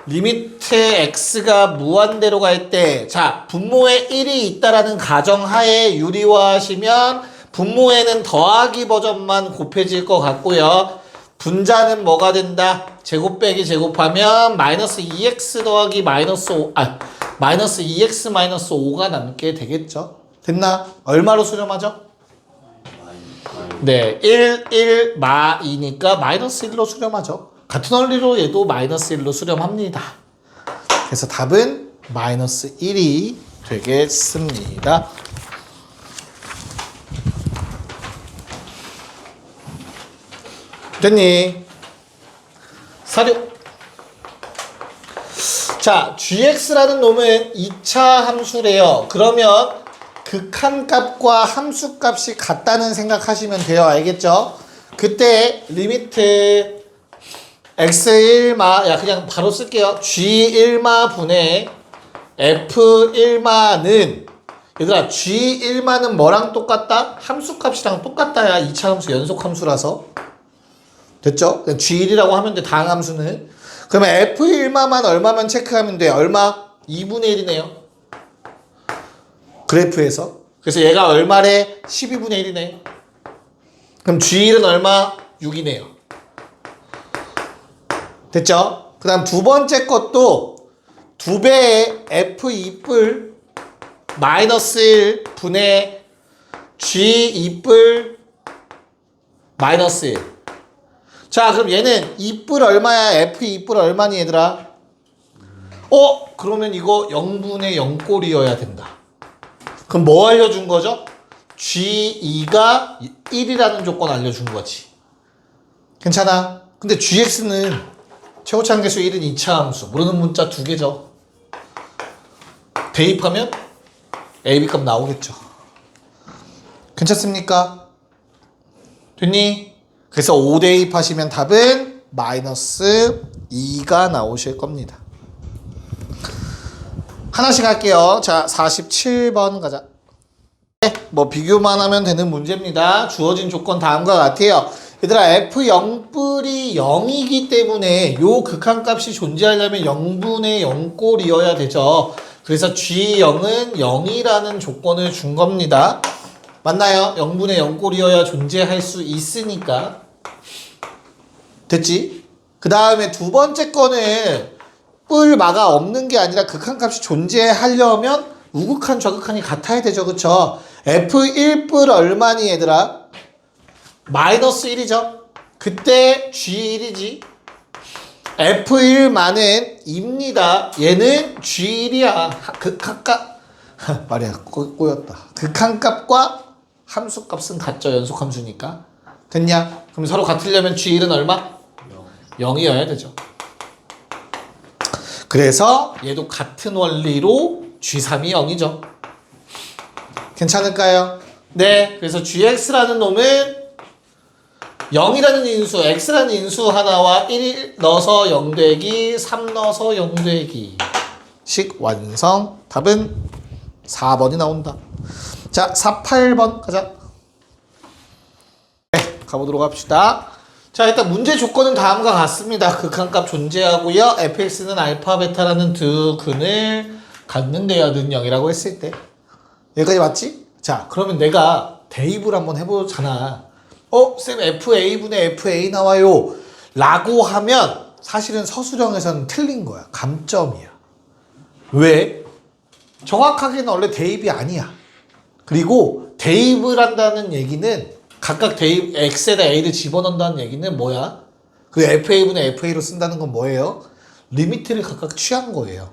Speaker 1: 리미트 x가 무한대로 갈 때 자 분모에 1이 있다라는 가정하에 유리화하시면 분모에는 더하기 버전만 곱해질 것 같고요. 분자는 뭐가 된다? 제곱 빼기 제곱하면 마이너스 2x 더하기 마이너스 2x 마이너스 5가 남게 되겠죠. 됐나? 얼마로 수렴하죠? 네, 1 마이니까 마이너스 1로 수렴하죠. 같은 원리로 얘도 마이너스 1로 수렴합니다. 그래서 답은 마이너스 1이 되겠습니다. 됐니? 사료. 자, gx라는 놈은 2차 함수래요. 그러면 극한값과 함수값이 같다는 생각하시면 돼요. 알겠죠? 그때 리미트 x1마 그냥 바로 쓸게요. g1마 분의 f1마는 얘들아 g1마는 뭐랑 똑같다? 함수값이랑 똑같다야. 2차 함수 연속 함수라서 됐죠? g1이라고 하면 돼. 다항 함수는. 그러면 f1마만 얼마만 체크하면 돼? 얼마? 2분의 1이네요. 그래프에서. 그래서 얘가 얼마래? 12분의 1이네. 그럼 g1은 얼마? 6이네요. 됐죠? 그 다음 두 번째 것도 2배의 f2뿔 마이너스 1 분의 g2뿔 마이너스 1. 자, 그럼 얘는 2뿔 얼마야? f2뿔 얼마니 얘들아? 그러면 이거 0분의 0꼴이어야 된다. 그럼 뭐 알려준 거죠? g2가 1이라는 조건 알려준 거지. 괜찮아? 근데 gx는 최고차항계수 1은 2차 함수. 모르는 문자 2개죠. 대입하면 AB값 나오겠죠. 괜찮습니까? 됐니? 그래서 5 대입하시면 답은 마이너스 2가 나오실 겁니다. 하나씩 할게요. 자, 47번 가자. 네, 뭐 비교만 하면 되는 문제입니다. 주어진 조건 다음과 같아요. 얘들아 f0뿔이 0이기 때문에 요 극한값이 존재하려면 0분의 0꼴이어야 되죠. 그래서 g0은 0이라는 조건을 준 겁니다. 맞나요? 0분의 0꼴이어야 존재할 수 있으니까. 됐지? 그 다음에 두 번째 거는 뿔마가 없는 게 아니라 극한값이 존재하려면 우극한 좌극한이 같아야 되죠. 그쵸? f1뿔 얼마니 얘들아? 마이너스 1이죠. 그때 G1이지. F1만은 입니다. 얘는 G1이야. 극한값 말이야 꼬였다. 극한값과 함수값은 같죠. 연속함수니까. 됐냐? 그럼 서로 같으려면 G1은 얼마? 0이어야 되죠. 그래서 얘도 같은 원리로 G3이 0이죠. 괜찮을까요? 네. 그래서 GX라는 놈은 0이라는 인수, x라는 인수 하나와 1 넣어서 0 되기, 3 넣어서 0 되기 식 완성. 답은 4번이 나온다. 자, 48번 가자. 네, 가보도록 합시다. 자, 일단 문제 조건은 다음과 같습니다. 극한값 존재하고요. fx는 알파, 베타라는 두 근을 갖는데요. 는 0이라고 했을 때. 여기까지 맞지? 자, 그러면 내가 대입을 한번 해보잖아. 쌤 FA분의 FA 나와요 라고 하면 사실은 서술형에서는 틀린 거야. 감점이야. 왜? 정확하게는 원래 대입이 아니야. 그리고 대입을 한다는 얘기는 각각 대입 x에다 a를 집어넣는다는 얘기는 뭐야? 그 FA분의 FA로 쓴다는 건 뭐예요? 리미트를 각각 취한 거예요.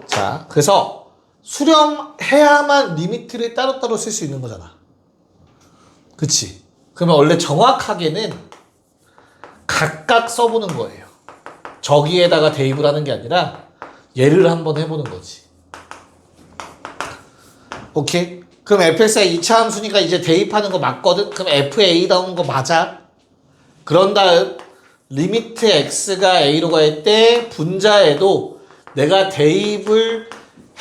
Speaker 1: 자, 그래서 수렴해야만 리미트를 따로따로 쓸 수 있는 거잖아. 그치? 그러면 원래 정확하게는 각각 써보는 거예요. 저기에다가 대입을 하는 게 아니라 얘를 한번 해보는 거지. 오케이? 그럼 fx가 2차 함수니까 이제 대입하는 거 맞거든? 그럼 fa 나오는 거 맞아? 그런 다음 리미트 x가 a로 갈 때 분자에도 내가 대입을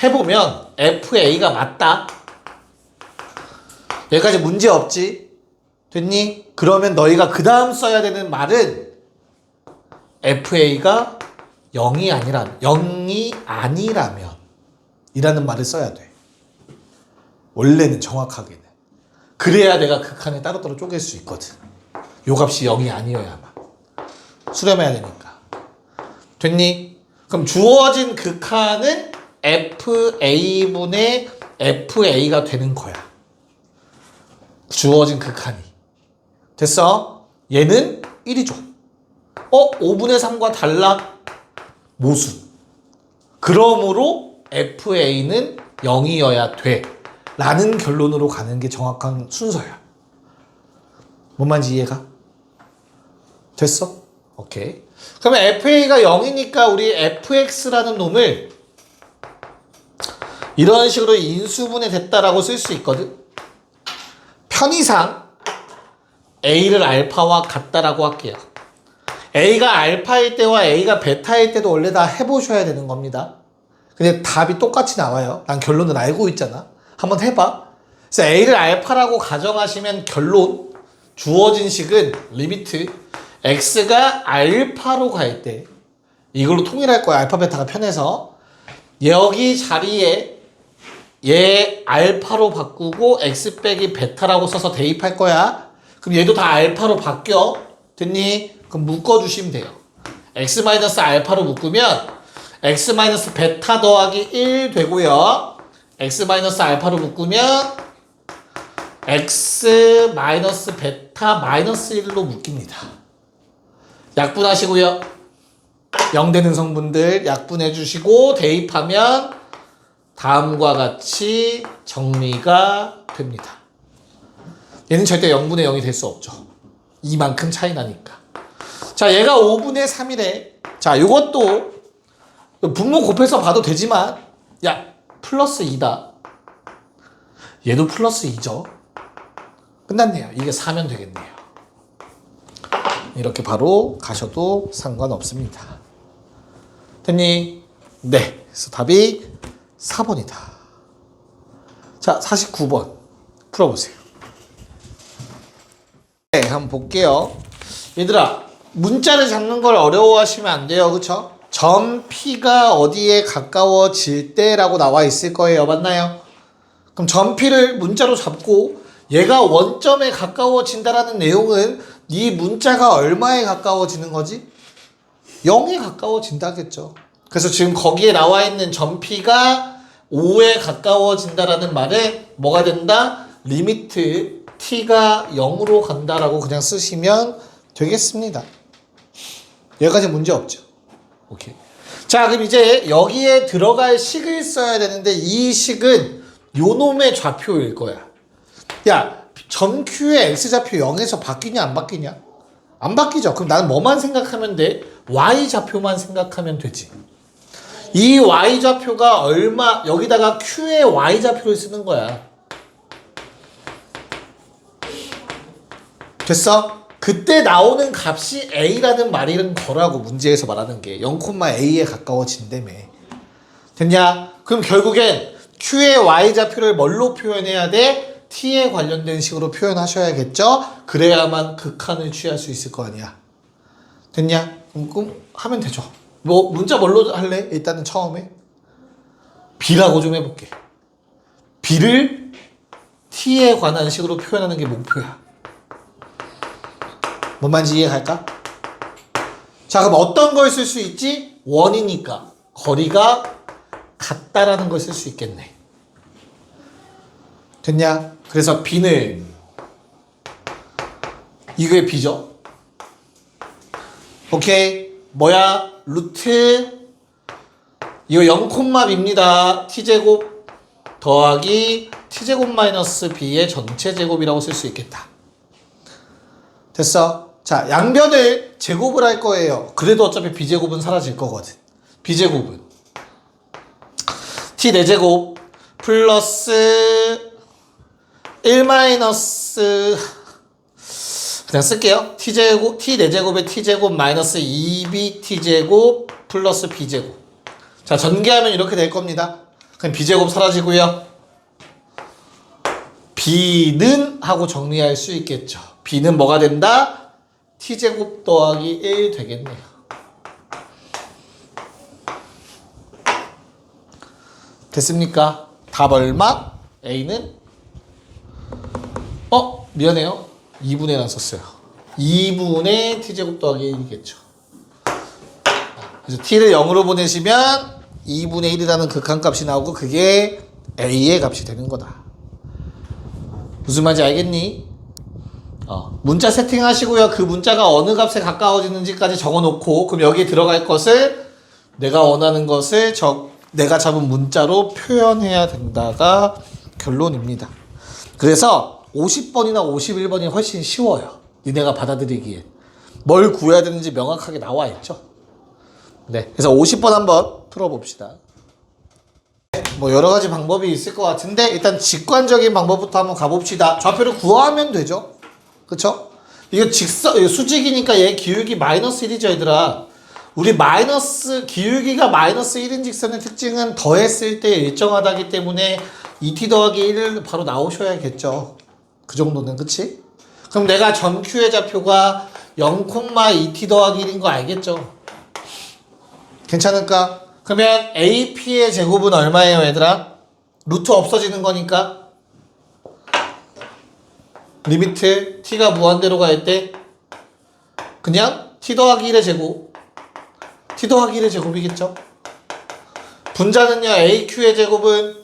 Speaker 1: 해보면 fa가 맞다. 여기까지 문제 없지? 됐니? 그러면 너희가 그 다음 써야 되는 말은 fa가 0이 아니라면 이라는 말을 써야 돼. 원래는 정확하게는. 그래야 내가 극한에 따로따로 쪼갤 수 있거든. 요 값이 0이 아니어야만. 수렴해야 되니까. 됐니? 그럼 주어진 극한은 fa분의 fa가 되는 거야. 주어진 극한이. 됐어? 얘는 1이죠. 5분의 3과 달라? 모순. 그러므로 fa는 0이어야 돼. 라는 결론으로 가는 게 정확한 순서야. 뭔 말인지 이해가? 됐어? 오케이. 그러면 fa가 0이니까 우리 fx라는 놈을 이런 식으로 인수분해 됐다라고 쓸 수 있거든. 편의상 a를 알파와 같다라고 할게요. a가 알파일 때와 a가 베타일 때도 원래 다 해보셔야 되는 겁니다. 근데 답이 똑같이 나와요. 난 결론은 알고 있잖아. 한번 해봐. 그래서 a를 알파라고 가정하시면 결론 주어진 식은 리미트 x가 알파로 갈 때 이걸로 통일할 거야. 알파 베타가 편해서 여기 자리에 얘 알파로 바꾸고 x 빼기 베타라고 써서 대입할 거야. 그럼 얘도 다 알파로 바뀌어. 됐니? 그럼 묶어주시면 돼요. x 알파로 묶으면 x 베타 더하기 1 되고요. x 알파로 묶으면 x 베타 마이너스 1로 묶입니다. 약분하시고요. 0 되는 성분들 약분해 주시고 대입하면 다음과 같이 정리가 됩니다. 얘는 절대 0분의 0이 될 수 없죠. 이만큼 차이 나니까. 자, 얘가 5분의 3이래. 자, 요것도 분모 곱해서 봐도 되지만 야, 플러스 2다. 얘도 플러스 2죠. 끝났네요. 이게 4면 되겠네요. 이렇게 바로 가셔도 상관없습니다. 됐니? 네. 그래서 답이 4번이다. 자, 49번 풀어보세요. 네, 한번 볼게요. 얘들아, 문자를 잡는 걸 어려워하시면 안 돼요. 그쵸? 점 P가 어디에 가까워질 때라고 나와 있을 거예요. 맞나요? 그럼 점 P를 문자로 잡고 얘가 원점에 가까워진다라는 내용은 이 문자가 얼마에 가까워지는 거지? 0에 가까워진다겠죠. 그래서 지금 거기에 나와 있는 점 P가 5에 가까워진다라는 말에 뭐가 된다? 리미트 T가 0으로 간다라고 그냥 쓰시면 되겠습니다. 여기까지 문제 없죠. 오케이. 자, 그럼 이제 여기에 들어갈 식을 써야 되는데 이 식은 요놈의 좌표일 거야. 야, 점 Q의 X좌표 0에서 바뀌냐 안 바뀌냐? 안 바뀌죠. 그럼 나는 뭐만 생각하면 돼? Y좌표만 생각하면 되지. 이 Y좌표가 얼마, 여기다가 Q의 Y좌표를 쓰는 거야. 됐어? 그때 나오는 값이 A라는 말이란 거라고 문제에서 말하는 게 0,A에 가까워진다며. 됐냐? 그럼 결국엔 Q의 Y좌표를 뭘로 표현해야 돼? T에 관련된 식으로 표현하셔야겠죠? 그래야만 극한을 취할 수 있을 거 아니야. 됐냐? 그럼 하면 되죠. 뭐 문자 뭘로 할래? 일단은 처음에 B라고 좀 해볼게. B를 T에 관한 식으로 표현하는 게 목표야. 뭔 말인지 이해갈까? 자, 그럼 어떤 걸 쓸 수 있지? 원이니까 거리가 같다라는 걸 쓸 수 있겠네. 됐냐? 그래서 B는 이게 B죠? 오케이. 뭐야? 루트 이거 0,B입니다. T제곱 더하기 T제곱 마이너스 B의 전체 제곱이라고 쓸 수 있겠다. 됐어? 자, 양변을 제곱을 할 거예요. 그래도 어차피 B제곱은 사라질 거거든. B제곱은 T 4제곱 플러스 1 마이너스 그냥 쓸게요. t제곱, t 4제곱에 t제곱 마이너스 2b t제곱 플러스 b제곱. 자, 전개하면 이렇게 될 겁니다. 그럼 b제곱 사라지고요. b는 하고 정리할 수 있겠죠. b는 뭐가 된다? t제곱 더하기 1 되겠네요. 됐습니까? 답 얼마? a는 미안해요. 2분의 1 썼어요. 2분의 t제곱 더하기 1이겠죠. 그래서 t를 0으로 보내시면 2분의 1이라는 극한값이 나오고 그게 a의 값이 되는 거다. 무슨 말인지 알겠니? 문자 세팅하시고요. 그 문자가 어느 값에 가까워지는지까지 적어놓고 그럼 여기에 들어갈 것을 내가 원하는 것을 내가 잡은 문자로 표현해야 된다가 결론입니다. 그래서 50번이나 51번이 훨씬 쉬워요. 니네가 받아들이기에. 뭘 구해야 되는지 명확하게 나와 있죠. 네, 그래서 50번 한번 풀어봅시다. 뭐 여러 가지 방법이 있을 것 같은데 일단 직관적인 방법부터 한번 가봅시다. 좌표를 구하면 되죠. 그쵸? 이거 수직이니까 얘 기울기 마이너스 1이죠, 얘들아. 우리 기울기가 마이너스 1인 직선의 특징은 더했을 때 일정하다기 때문에 2t 더하기 1을 바로 나오셔야겠죠. 그 정도는, 그치? 그럼 내가 전 Q의 좌표가 0,2t 더하기 1인 거 알겠죠? 괜찮을까? 그러면 AP의 제곱은 얼마예요, 얘들아? 루트 없어지는 거니까 리미트 t가 무한대로 갈 때 그냥 t 더하기 1의 제곱 t 더하기 1의 제곱이겠죠? 분자는요, AQ의 제곱은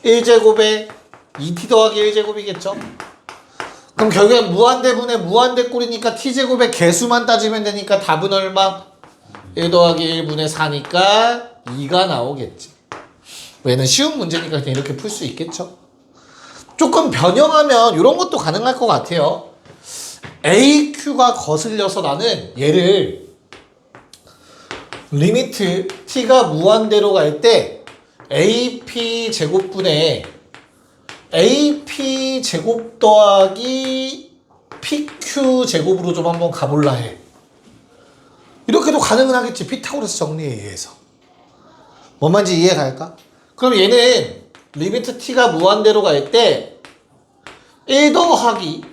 Speaker 1: 1제곱에 2t 더하기 1제곱이겠죠? 그럼 결국엔 무한대분의 무한대꼴이니까 t제곱의 개수만 따지면 되니까 답은 얼마? 1 더하기 1분의 4니까 2가 나오겠지. 얘는 쉬운 문제니까 그냥 이렇게 풀 수 있겠죠? 조금 변형하면 이런 것도 가능할 것 같아요. AQ가 거슬려서 나는 얘를 리미트 t가 무한대로 갈 때 AP 제곱분의 AP 제곱 더하기 PQ 제곱으로 좀 한번 가볼라 해. 이렇게도 가능은 하겠지. 피타고라스 정리에 의해서. 뭔 말인지 이해가 갈까? 그럼 얘는 리미트 t가 무한대로 갈 때 1 더하기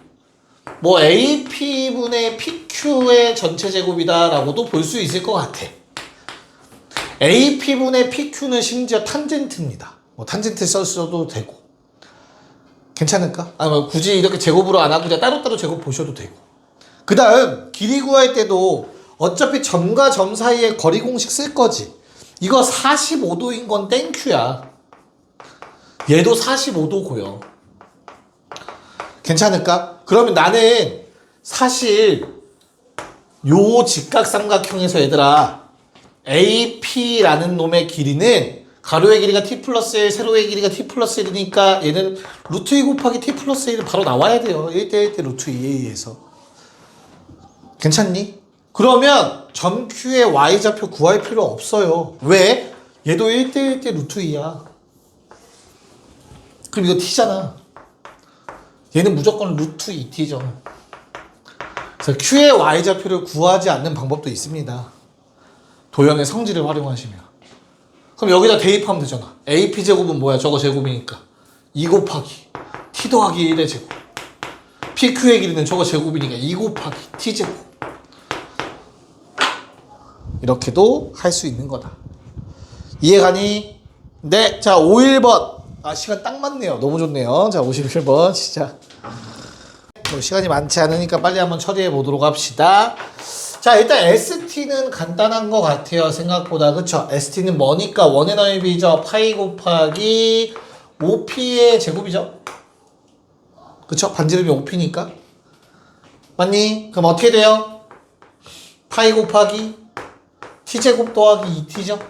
Speaker 1: 뭐 AP분의 PQ의 전체 제곱이다 라고도 볼 수 있을 것 같아. AP분의 PQ는 심지어 탄젠트입니다. 뭐 탄젠트 써도 되고. 괜찮을까? 뭐 굳이 이렇게 제곱으로 안 하고 그냥 따로따로 제곱 보셔도 되고. 그 다음 길이 구할 때도 어차피 점과 점 사이에 거리 공식 쓸 거지. 이거 45도인 건 땡큐야. 얘도 45도고요. 괜찮을까? 그러면 나는 사실 요 직각삼각형에서 얘들아 AP라는 놈의 길이는 가로의 길이가 t 플러스 1, 세로의 길이가 t 플러스 1이니까 얘는 루트 2 곱하기 t 플러스 1은 바로 나와야 돼요. 1대 1대 루트 2에 의해서. 괜찮니? 그러면 점 Q의 Y좌표 구할 필요 없어요. 왜? 얘도 1대 1대 루트 2야. 그럼 이거 t잖아. 얘는 무조건 루트 2t죠. 그래서 Q의 Y좌표를 구하지 않는 방법도 있습니다. 도형의 성질을 활용하시면. 그럼 여기다 대입하면 되잖아. AP제곱은 뭐야? 저거 제곱이니까 2 곱하기 t 더하기 1의 제곱. PQ의 길이는 저거 제곱이니까 2 곱하기 t제곱. 이렇게도 할 수 있는 거다. 이해가니? 네. 자, 51번. 시간 딱 맞네요. 너무 좋네요. 자, 51번 시작. 시간이 많지 않으니까 빨리 한번 처리해 보도록 합시다. 자, 일단 ST는 간단한 것 같아요. 생각보다. 그쵸? ST는 뭐니까? 원의 넓이죠. 파이 곱하기 5P의 제곱이죠. 그쵸? 반지름이 5P니까. 맞니? 그럼 어떻게 돼요? 파이 곱하기 T제곱 더하기 2T죠?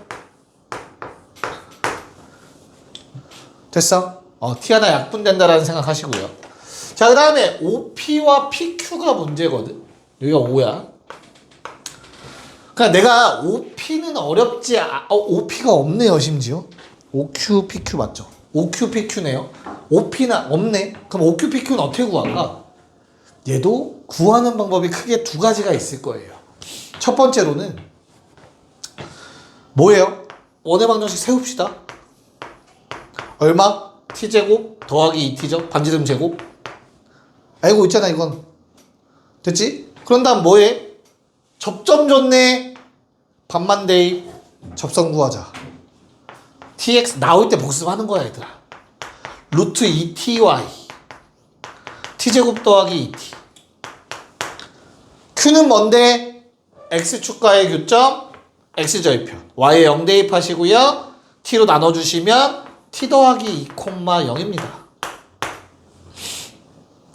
Speaker 1: 됐어? T 하나 약분된다라는 생각 하시고요. 자, 그 다음에 OP와 PQ가 문제거든. 여기가 5야. 그러니까 내가 OP는 어렵지, OP가 없네요, 심지어. OQ, PQ 맞죠? OQ, PQ네요. OP나 없네. 그럼 OQ, PQ는 어떻게 구할까? 얘도 구하는 방법이 크게 두 가지가 있을 거예요. 첫 번째로는 뭐예요? 원의 방정식 세웁시다. 얼마? t제곱 더하기 2t죠. 반지름 제곱. 알고 있잖아 이건. 됐지? 그런 다음 뭐해? 접점 줬네. 반만 대입. 접선 구하자. tx 나올 때 복습하는 거야 얘들아. 루트 2ty t제곱 더하기 2t. q는 뭔데? x축과의 교점 x절편. y에 0 대입하시고요. t로 나눠주시면 t 더하기 2,0입니다.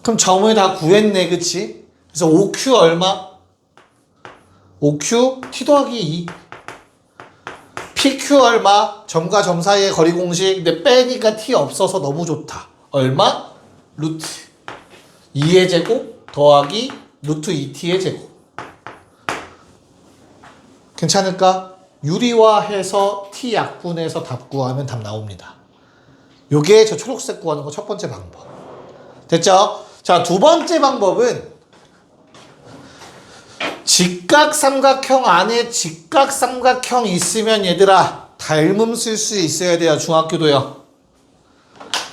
Speaker 1: 그럼 점을 다 구했네, 그치? 그래서 5q 얼마? 5q t 더하기 2. pq 얼마? 점과 점 사이의 거리 공식. 근데 빼니까 t 없어서 너무 좋다. 얼마? 루트 2의 제곱 더하기 루트 2t의 제곱. 괜찮을까? 유리화해서 t 약분해서 답 구하면 답 나옵니다. 요게 저 초록색 구하는 거 첫 번째 방법. 됐죠? 자, 두 번째 방법은 직각삼각형 안에 직각삼각형 있으면 얘들아 닮음 쓸 수 있어야 돼요. 중학교도요.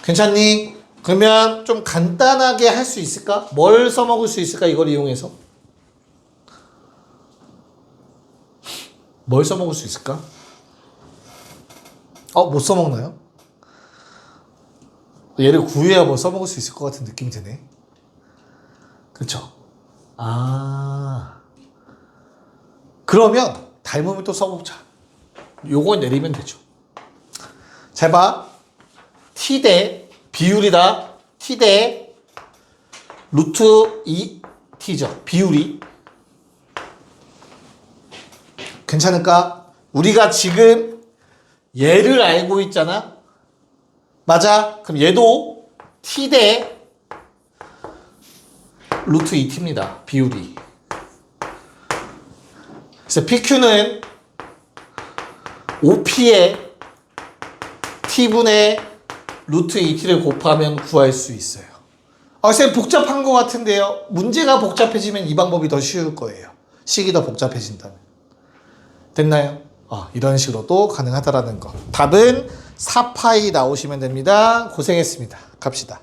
Speaker 1: 괜찮니? 그러면 좀 간단하게 할 수 있을까? 뭘 써먹을 수 있을까? 이걸 이용해서 뭘 써먹을 수 있을까? 못 써먹나요? 얘를 구해야 뭐 써먹을 수 있을 것 같은 느낌이 드네. 그쵸? 그러면 닮음을 또 써보자. 요거 내리면 되죠. 잘 봐. t 대 비율이다. t 대 루트 2t죠. 비율이. 괜찮을까? 우리가 지금 얘를 알고 있잖아. 맞아? 그럼 얘도 t 대 루트 2t입니다. 비율이. 그래서 PQ는 OP에 t분의 루트 2t를 곱하면 구할 수 있어요. 선생님 복잡한 것 같은데요. 문제가 복잡해지면 이 방법이 더 쉬울 거예요. 식이 더 복잡해진다면. 됐나요? 이런 식으로도 가능하다라는 거. 답은 4파이 나오시면 됩니다. 고생했습니다. 갑시다.